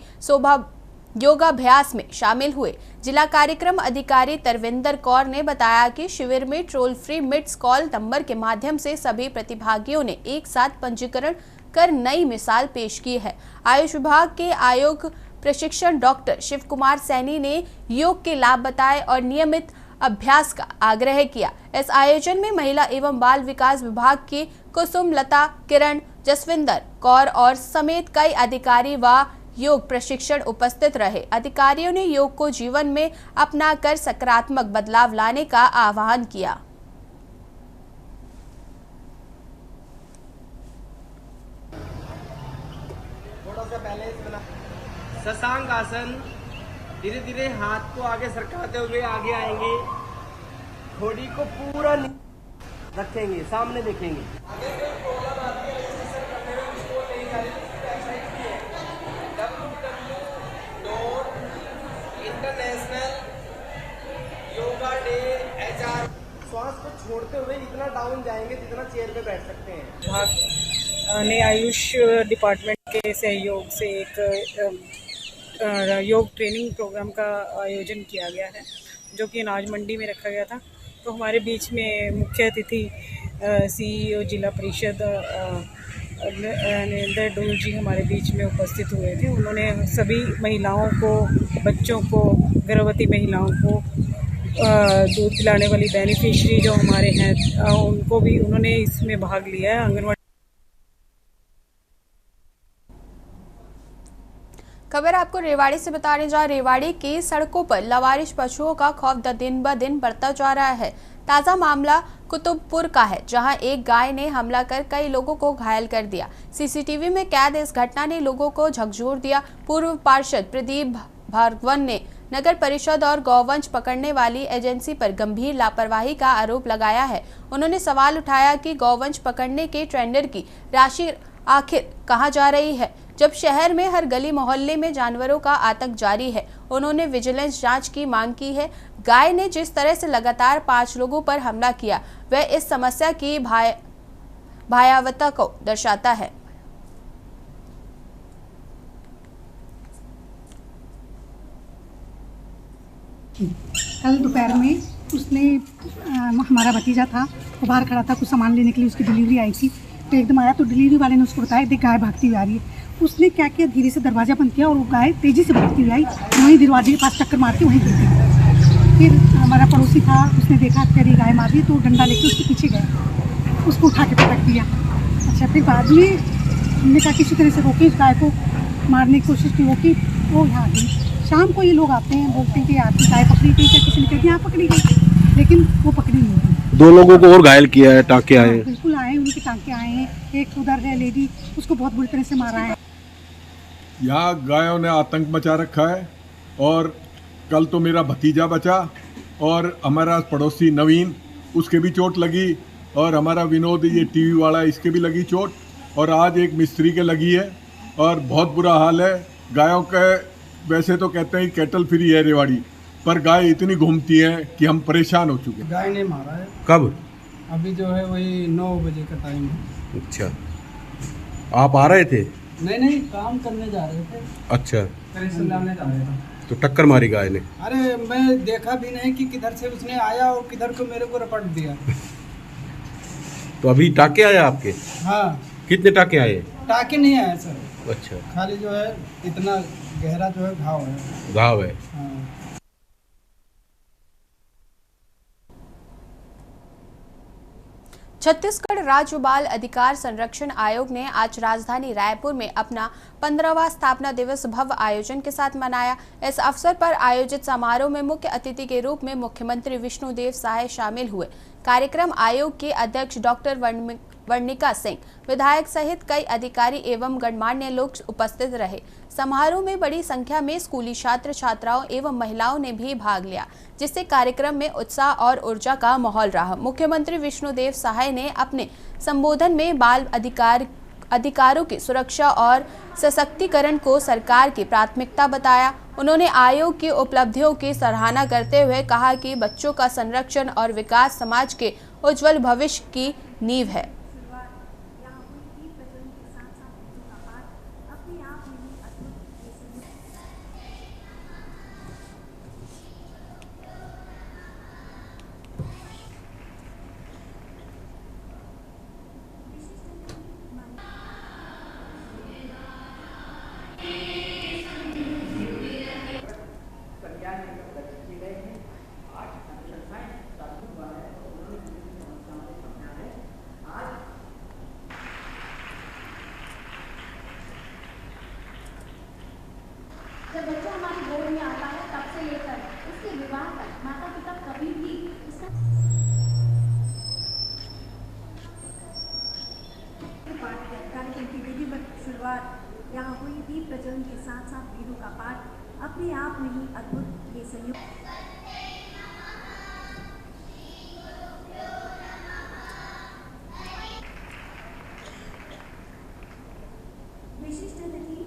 योगाभ्यास में शामिल हुए। जिला कार्यक्रम अधिकारी तरविंदर कौर ने बताया कि शिविर में toll free missed call number के माध्यम से सभी प्रतिभागियों ने एक साथ पंजीकरण कर नई मिसाल पेश की है। आयुष विभाग के आयोग प्रशिक्षण डॉक्टर शिव कुमार सैनी ने योग के लाभ बताए और नियमित अभ्यास का आग्रह किया। इस आयोजन में महिला एवं बाल विकास विभाग की कुसुम लता, किरण, जसविंदर कौर और समेत कई अधिकारी व योग प्रशिक्षण उपस्थित रहे। अधिकारियों ने योग को जीवन में अपनाकर सकारात्मक बदलाव लाने का आह्वान किया। थोड़ा सा बैलेंस बना, शशांक आसन, धीरे धीरे हाथ को आगे सरकाते हुए आगे आएंगे, घोड़ी को पूरा रखेंगे, सामने देखेंगे। International yoga day HR। श्वास को छोड़ते हुए इतना डाउन जाएंगे जितना चेयर पे बैठ सकते हैं। विभाग ने आयुष डिपार्टमेंट के सहयोग से एक योग ट्रेनिंग प्रोग्राम का आयोजन किया गया है, जो कि अनाज मंडी में रखा गया था। तो हमारे बीच में मुख्य अतिथि CEO जिला परिषद वीरेंद्र ढुल जी हमारे बीच में उपस्थित हुए थे। उन्होंने सभी महिलाओं को, बच्चों को, गर्भवती महिलाओं को, दूध पिलाने वाली बेनिफिशियरी जो हमारे हैं उनको भी उन्होंने इसमें भाग लिया है। आंगनवाड़ी खबर आपको रेवाड़ी से बताने जा। रेवाड़ी की सड़कों पर लावारिश पशुओं का खौफ दिन ब दिन बढ़ता जा रहा है। ताज़ा मामला कुतुबपुर का है, जहां एक गाय ने हमला कर कई लोगों को घायल कर दिया। CCTV में कैद इस घटना ने लोगों को झकझोर दिया। पूर्व पार्षद प्रदीप भार्गवन ने नगर परिषद और गौवंश पकड़ने वाली एजेंसी पर गंभीर लापरवाही का आरोप लगाया है। उन्होंने सवाल उठाया कि गौवंश पकड़ने के टेंडर की राशि आखिर कहां जा रही है, जब शहर में हर गली मोहल्ले में जानवरों का आतंक जारी है, उन्होंने विजिलेंस जांच की मांग की है। गाय ने जिस तरह से लगातार 5 लोगों पर हमला किया, वह इस समस्या की भयावहता को दर्शाता है। कल दोपहर में उसने हमारा भतीजा था, वो बाहर खड़ा था, कुछ सामान लेने के लिए, उसकी डिलीवरी आई थी, तो एकदम आया तो डिलीवरी वाले ने उसको बताया, देख गाय भागती हुई आ रही है। उसने क्या किया, धीरे से दरवाज़ा बंद किया और वो गाय तेज़ी से भागती हुई आई, वहीं दरवाजे के पास टक्कर मार के वहीं गिर गई। फिर हमारा पड़ोसी था, उसने देखा तेरी गाय मार रही, तो डंडा लेके उसके पीछे गया, उसको उठा के पटक दिया। अच्छा, फिर बाद में हमने कहा किसी तरह से रोकी, उस गाय को मारने की कोशिश की, रोकी, वो यहाँ आ गई। शाम को ये लोग आते हैं, बोलते हैं कि आपकी गाय पकड़ी गई, क्या किसी ने कह दिया हाँ पकड़ी गई, लेकिन वो पकड़ी नहीं गई। 2 लोगों को और घायल किया है, टाँके आए हैं। बिल्कुल आए, उनके टाँके आए हैं। एक उधर है लेडी, उसको बहुत बुरी तरह से मारा है। यहाँ गायों ने आतंक मचा रखा है और कल तो मेरा भतीजा बचा और हमारा पड़ोसी नवीन, उसके भी चोट लगी, और हमारा विनोद ये टीवी वाला, इसके भी लगी चोट, और आज एक मिस्त्री के लगी है और बहुत बुरा हाल है। गायों के वैसे तो कहते हैं कैटल फ्री है रेवाड़ी, पर गाय इतनी घूमती हैं कि हम परेशान हो चुके हैं। गाय ने मारा है। कब? अभी जो है वही 9 बजे का टाइम है। अच्छा, आप आ रहे थे? नहीं, काम करने जा रहे थे। अच्छा, कनेक्शन डालने जा रहे थे। तो टक्कर मारी गाय ने? अरे मैं देखा भी नहीं कि किधर से उसने आया और किधर को मेरे को रपट दिया। तो अभी टाँके आए आपके? हाँ। कितने टाँके आए? टाँके नहीं आया सर। अच्छा, खाली जो है इतना गहरा जो है घाव है। घाव है। हाँ। छत्तीसगढ़ राज्य बाल अधिकार संरक्षण आयोग ने आज राजधानी रायपुर में अपना 15वां स्थापना दिवस भव्य आयोजन के साथ मनाया। इस अवसर पर आयोजित समारोह में मुख्य अतिथि के रूप में मुख्यमंत्री विष्णुदेव साय शामिल हुए। कार्यक्रम आयोग के अध्यक्ष डॉक्टर वर्णिका सिंह, विधायक सहित कई अधिकारी एवं गणमान्य लोग उपस्थित रहे। समारोह में बड़ी संख्या में स्कूली छात्र छात्राओं एवं महिलाओं ने भी भाग लिया, जिससे कार्यक्रम में उत्साह और ऊर्जा का माहौल रहा। मुख्यमंत्री विष्णुदेव साय ने अपने संबोधन में बाल अधिकारों की सुरक्षा और सशक्तिकरण को सरकार की प्राथमिकता बताया। उन्होंने आयोग की उपलब्धियों की सराहना करते हुए कहा कि बच्चों का संरक्षण और विकास समाज के उज्जवल भविष्य की नींव है। जब बच्चा हमारी गोद में आता है तब से लेकर उसके विवाह तक माता पिता कभी भी उसका कार्यक्रम की विधिवत शुरुआत यहाँ हुई। दीप प्रज्वलन के साथ साथ वेदों का पाठ अपने आप में ही अद्भुत ये संयोग। विशिष्ट अतिथि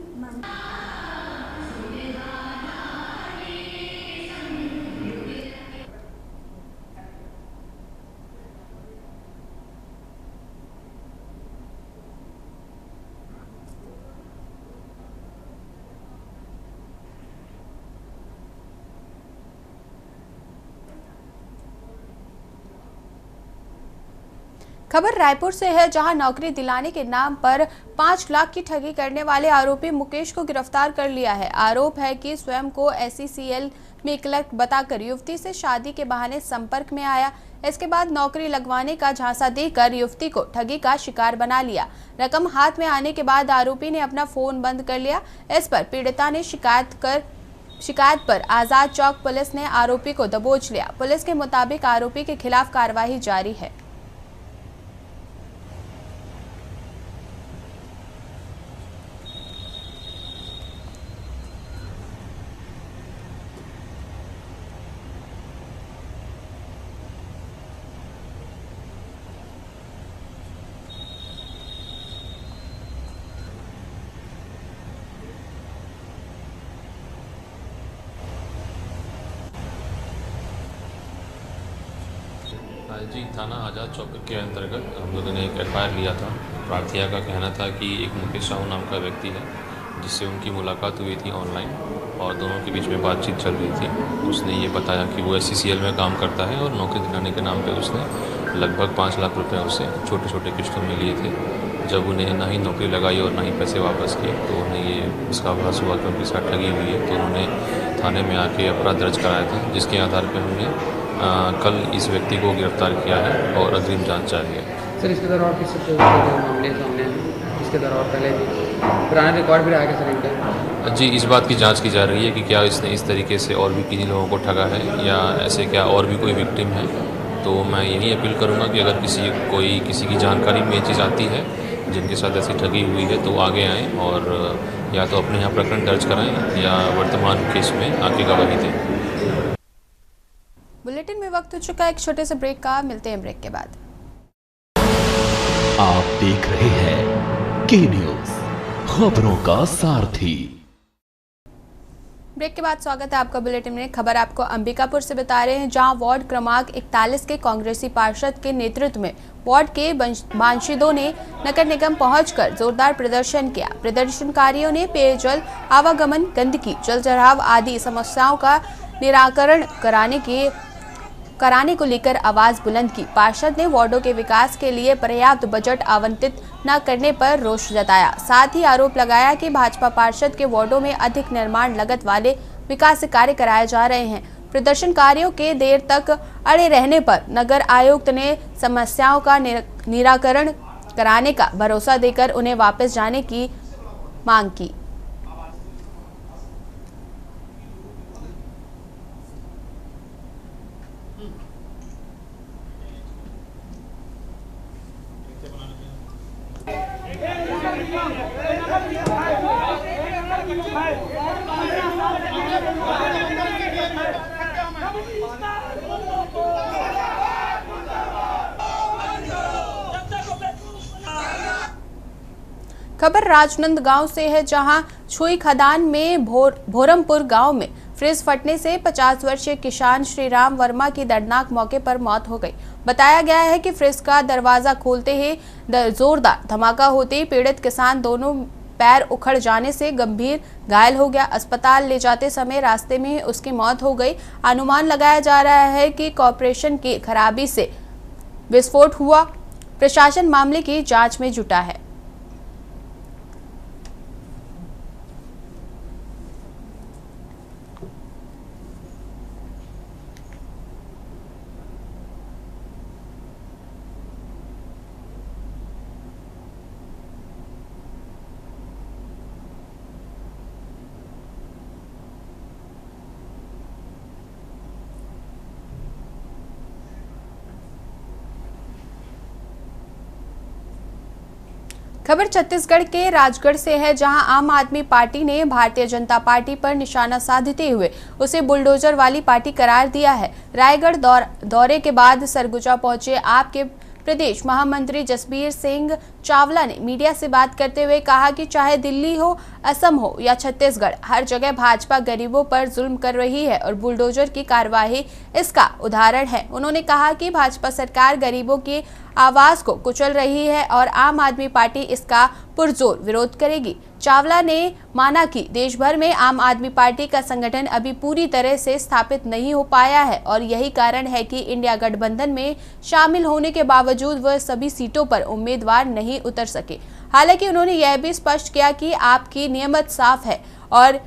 खबर रायपुर से है, जहां नौकरी दिलाने के नाम पर 5 लाख की ठगी करने वाले आरोपी मुकेश को गिरफ्तार कर लिया है। आरोप है कि स्वयं को SECL में क्लर्क बताकर युवती से शादी के बहाने संपर्क में आया। इसके बाद नौकरी लगवाने का झांसा देकर युवती को ठगी का शिकार बना लिया। रकम हाथ में आने के बाद आरोपी ने अपना फोन बंद कर लिया। इस पर पीड़िता ने शिकायत पर आजाद चौक पुलिस ने आरोपी को दबोच लिया। पुलिस के मुताबिक आरोपी के खिलाफ कार्रवाई जारी है। जी, थाना आज़ाद चौक के अंतर्गत हम लोगों ने एक एफआईआर लिया था। प्रार्थिया का कहना था कि एक मुकेश साहू नाम का व्यक्ति है जिससे उनकी मुलाकात हुई थी ऑनलाइन और दोनों के बीच में बातचीत चल रही थी। उसने ये बताया कि वो SCCL में काम करता है और नौकरी दिलाने के नाम पे उसने लगभग 5 लाख रुपए उससे छोटे छोटे किस्तों में लिए थे। जब उन्हें ना ही नौकरी लगाई और ना ही पैसे वापस किए तो उन्हें ये इसका आभास हुआ कि उनके साथ ठगी हुई है, तो उन्होंने थाने में आके अपराध दर्ज कराया था, जिसके आधार पर हमने कल इस व्यक्ति को गिरफ्तार किया है और अग्रिम जांच जारी है। सर, इसके दौरान और किसी मामले सामने हैं? इसके दौरान पहले भी पुराने रिकॉर्ड भी रहा है सर इनका? जी, इस बात की जांच की जा रही है कि क्या इसने इस तरीके से और भी किन्हीं लोगों को ठगा है या ऐसे क्या और भी कोई विक्टिम है। तो मैं यही अपील करूंगा कि अगर किसी की जानकारी में ये चीज़ आती है जिनके साथ ऐसी ठगी हुई है तो आगे आएँ और या तो अपने यहाँ प्रकरण दर्ज कराएँ या वर्तमान केस में आके गवाही दें। बुलेटिन में वक्त हो चुका है एक छोटे से ब्रेक का। मिलते हैं ब्रेक के बाद। आप देख रहे हैं के न्यूज़, खबरों का सारथी। ब्रेक के बाद स्वागत है आपका बुलेटिन में। खबर आपको अंबिकापुर से बता रहे हैं, जहां वार्ड क्रमांक 41 के कांग्रेसी पार्षद के नेतृत्व में वार्ड के बांशिदों ने नगर निगम पहुंचकर जोरदार प्रदर्शन किया। प्रदर्शनकारियों ने पेयजल, आवागमन, गंदगी, जल जराव आदि समस्याओं का निराकरण कराने को लेकर आवाज बुलंद की। पार्षद ने वार्डों के विकास के लिए पर्याप्त बजट आवंटित न करने पर रोष जताया। साथ ही आरोप लगाया कि भाजपा पार्षद के वार्डों में अधिक निर्माण लागत वाले विकास कार्य कराए जा रहे हैं। प्रदर्शनकारियों के देर तक अड़े रहने पर नगर आयुक्त ने समस्याओं का निराकरण कराने का भरोसा देकर उन्हें वापस जाने की मांग की। खबर राजनंदगांव से है, जहां छुई खदान में भोरमपुर गांव में फ्रिज फटने से 50 वर्षीय किसान श्रीराम वर्मा की दर्दनाक मौके पर मौत हो गई। बताया गया है कि फ्रिज का दरवाजा खोलते ही जोरदार धमाका होते ही पीड़ित किसान दोनों पैर उखड़ जाने से गंभीर घायल हो गया। अस्पताल ले जाते समय रास्ते में उसकी मौत हो गई। अनुमान लगाया जा रहा है कि कॉर्पोरेशन की खराबी से विस्फोट हुआ। प्रशासन मामले की जांच में जुटा है। खबर छत्तीसगढ़ के राजगढ़ से है, जहां आम आदमी पार्टी ने भारतीय जनता पार्टी पर निशाना साधते हुए उसे बुलडोजर वाली पार्टी करार दिया है। रायगढ़ दौरे के बाद सरगुजा पहुंचे आपके प्रदेश महामंत्री जसबीर सिंह चावला ने मीडिया से बात करते हुए कहा कि चाहे दिल्ली हो, असम हो या छत्तीसगढ़, हर जगह भाजपा गरीबों पर जुल्म कर रही है और बुलडोजर की कार्यवाही इसका उदाहरण है। उन्होंने कहा कि भाजपा सरकार गरीबों की आवाज को कुचल रही है और आम आदमी पार्टी इसका पुरजोर विरोध करेगी। चावला ने माना कि देश भर में आम आदमी पार्टी का संगठन अभी पूरी तरह से स्थापित नहीं हो पाया है और यही कारण है कि इंडिया गठबंधन में शामिल होने के बावजूद वह सभी सीटों पर उम्मीदवार नहीं उतर सके। हालांकि उन्होंने यह भी स्पष्ट किया कि आपकी नियत साफ है और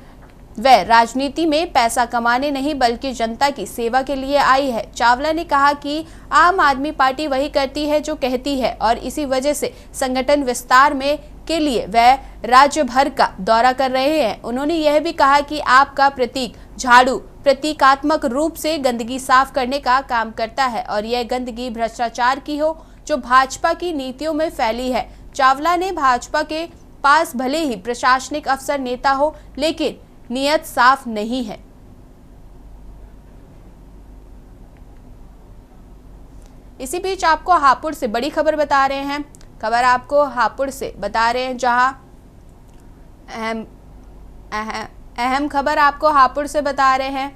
वह राजनीति में पैसा कमाने नहीं बल्कि जनता की सेवा के लिए आई है। चावला ने कहा कि आम आदमी पार्टी वही करती है जो कहती है और इसी वजह से संगठन विस्तार में के लिए वह राज्य भर का दौरा कर रहे हैं। उन्होंने यह भी कहा कि आपका प्रतीक झाड़ू प्रतीकात्मक रूप से गंदगी साफ करने का काम करता है और यह गंदगी भ्रष्टाचार की हो जो भाजपा की नीतियों में फैली है। चावला ने भाजपा के पास भले ही प्रशासनिक अफसर नेता हो लेकिन नियत साफ नहीं है। इसी बीच आपको हापुड़ से बड़ी खबर बता रहे हैं। खबर आपको हापुड़ से बता रहे हैं, जहां अहम खबर आपको हापुड़ से बता रहे हैं।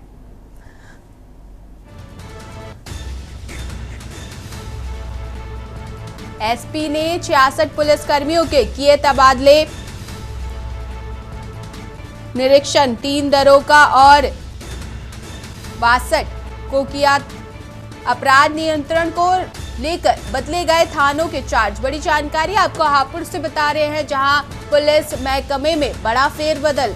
एसपी ने 66 पुलिसकर्मियों के किए तबादले। निरीक्षण 3 दरोगा और 62 को किया। अपराध नियंत्रण को लेकर बदले गए थानों के चार्ज। बड़ी जानकारी आपको हापुड़ से बता रहे हैं, जहां पुलिस महकमे में बड़ा फेरबदल।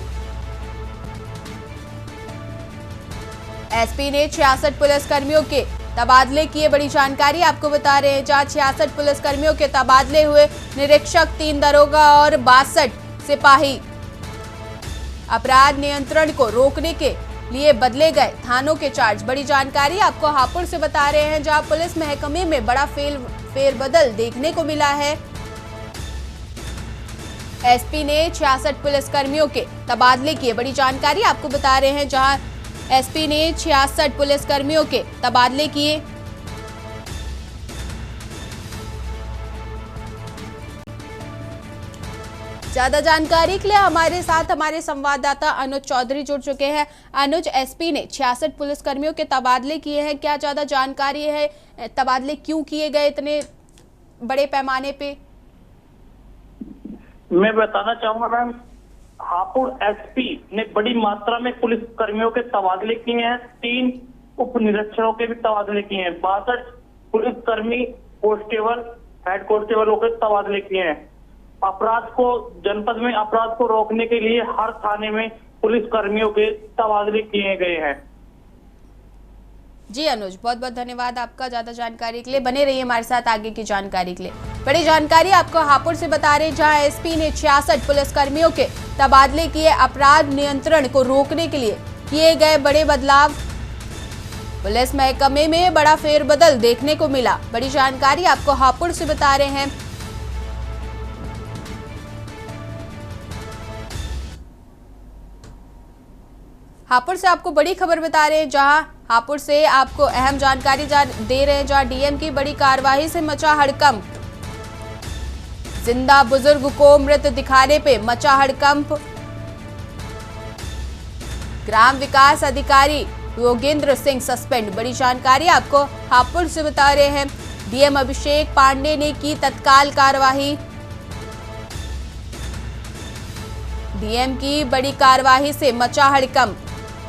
एसपी ने 66 पुलिसकर्मियों के तबादले किए। बड़ी जानकारी आपको बता रहे हैं, जहां 66 पुलिसकर्मियों के तबादले हुए। निरीक्षक 3 दरोगा और 62 सिपाही। अपराध नियंत्रण को रोकने के लिए बदले गए थानों के चार्ज। बड़ी जानकारी आपको हापुड़ से बता रहे हैं, जहां पुलिस महकमे में बड़ा फेरबदल देखने को मिला है। एसपी ने 66 पुलिसकर्मियों के तबादले किए। बड़ी जानकारी आपको बता रहे हैं, जहां एसपी ने 66 पुलिसकर्मियों के तबादले किए। ज्यादा जानकारी के लिए हमारे साथ हमारे संवाददाता अनुज चौधरी जुड़ चुके हैं। अनुज, एसपी ने 66 पुलिसकर्मियों के तबादले किए हैं, क्या ज्यादा जानकारी है? तबादले क्यों किए गए इतने बड़े पैमाने पे? मैं बताना चाहूंगा मैम, हापुड़ एसपी ने बड़ी मात्रा में पुलिस कर्मियों के तबादले किए हैं। 3 उप निरीक्षकों के भी तबादले किए हैं। 62 पुलिसकर्मी कांस्टेबल, हेड कांस्टेबलों के तबादले किए हैं। अपराध को, जनपद में अपराध को रोकने के लिए हर थाने में पुलिस कर्मियों के तबादले किए गए हैं। जी अनुज, बहुत बहुत धन्यवाद आपका ज्यादा जानकारी के लिए। बने रहिए हमारे साथ आगे की जानकारी के लिए। बड़ी जानकारी आपको हापुड़ से बता रहे, जहां एसपी ने 66 पुलिसकर्मियों के तबादले किए। अपराध नियंत्रण को रोकने के लिए किए गए बड़े बदलाव। पुलिस महकमे में बड़ा फेरबदल देखने को मिला। बड़ी जानकारी आपको हापुड़ से बता रहे हैं। हापुड़ से आपको बड़ी खबर बता रहे हैं, जहां हापुड़ से आपको अहम जानकारी दे रहे हैं, जहां डीएम की बड़ी कार्रवाई से मचा हड़कंप। जिंदा बुजुर्ग को मृत दिखाने पे मचा हड़कंप। ग्राम विकास अधिकारी योगेंद्र सिंह सस्पेंड। बड़ी जानकारी आपको हापुड़ से बता रहे हैं। डीएम अभिषेक पांडे ने की तत्काल कार्रवाई। डीएम की बड़ी कार्रवाई से मचा हड़कंप।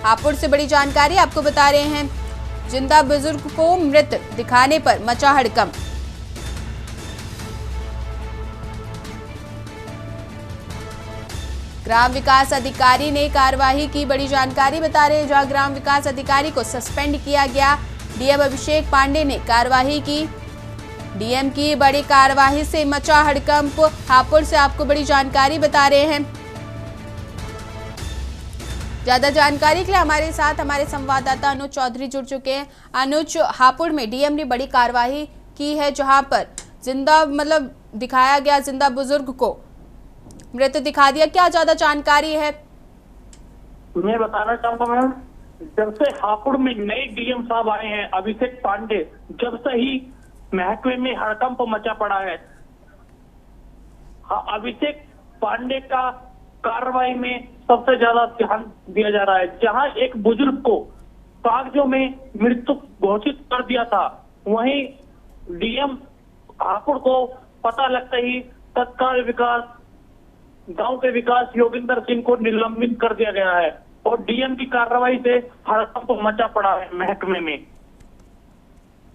हापुड़ से बड़ी जानकारी आपको बता रहे हैं, जिंदा बुजुर्ग को मृत दिखाने पर मचा हड़कंप। ग्राम विकास अधिकारी ने कार्रवाई की। बड़ी जानकारी बता रहे हैं, जहां ग्राम विकास अधिकारी को सस्पेंड किया गया। डीएम अभिषेक पांडे ने कार्रवाई की। डीएम की बड़ी कार्रवाई से मचा हड़कंप। हापुड़ से आपको बड़ी जानकारी बता रहे हैं। ज्यादा जानकारी के लिए हमारे साथ हमारे संवाददाता अनुज चौधरी जुड़ चुके हैं। अनुज, हापुड़ में डीएम ने बड़ी कार्रवाई की है, जहां पर जिंदा दिखाया गया, जिंदा बुजुर्ग को मृत दिखा दिया। क्या ज्यादा जानकारी है? मैं बताना चाहूंगा मैम, जब से हापुड़ में नए डीएम साहब आए हैं अभिषेक पांडे, जब से ही महकमे में हड़कंप मचा पड़ा है। अभिषेक पांडे का कार्रवाई में सबसे ज्यादा ध्यान दिया जा रहा है। जहां एक बुजुर्ग को कागजों में मृत्यु घोषित कर दिया था, वहीं डीएम हापुड़ को पता लगता ही तत्काल विकास, गांव के विकास योगेंद्र सिंह को निलंबित कर दिया गया है और डीएम की कार्रवाई से हड़कंप मचा पड़ा है महकमे में।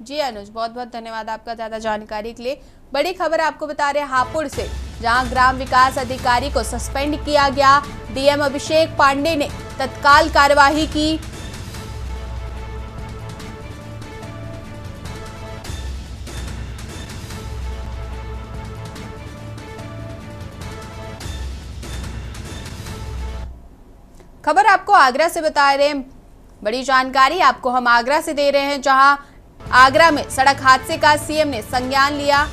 जी अनुज, बहुत बहुत धन्यवाद आपका ज्यादा जानकारी के लिए। बड़ी खबर आपको बता रहे हैं हापुड़ से, जहां ग्राम विकास अधिकारी को सस्पेंड किया गया। डीएम अभिषेक पांडे ने तत्काल कार्यवाही की। खबर आपको आगरा से बता रहे हैं। बड़ी जानकारी आपको हम आगरा से दे रहे हैं, जहां आगरा में सड़क हादसे का सीएम ने संज्ञान लिया।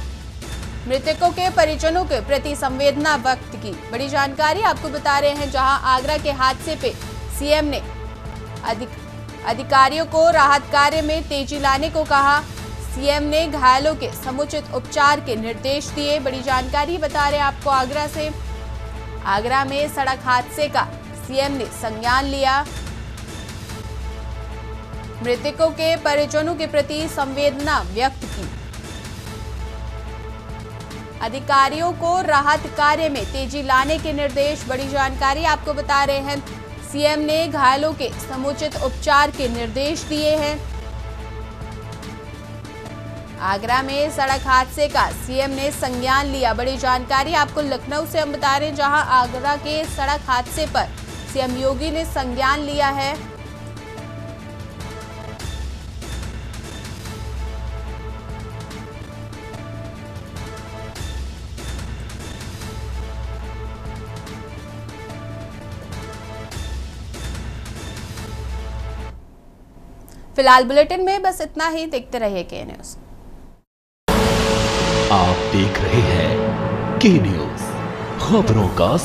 मृतकों के परिजनों के प्रति संवेदना व्यक्त की। बड़ी जानकारी आपको बता रहे हैं, जहां आगरा के हादसे पे सीएम ने अधिकारियों को राहत कार्य में तेजी लाने को कहा। सीएम ने घायलों के समुचित उपचार के निर्देश दिए। बड़ी जानकारी बता रहे हैं आपको आगरा से। आगरा में सड़क हादसे का सीएम ने संज्ञान लिया। मृतकों के परिजनों के प्रति संवेदना व्यक्त की। अधिकारियों को राहत कार्य में तेजी लाने के निर्देश। बड़ी जानकारी आपको बता रहे हैं, सीएम ने घायलों के समुचित उपचार के निर्देश दिए हैं। आगरा में सड़क हादसे का सीएम ने संज्ञान लिया। बड़ी जानकारी आपको लखनऊ से हम बता रहे हैं, जहां आगरा के सड़क हादसे पर सीएम योगी ने संज्ञान लिया है। फिलहाल बुलेटिन में बस इतना ही। देखते रहिए के न्यूज़। आप देख रहे हैं के न्यूज़, खबरों का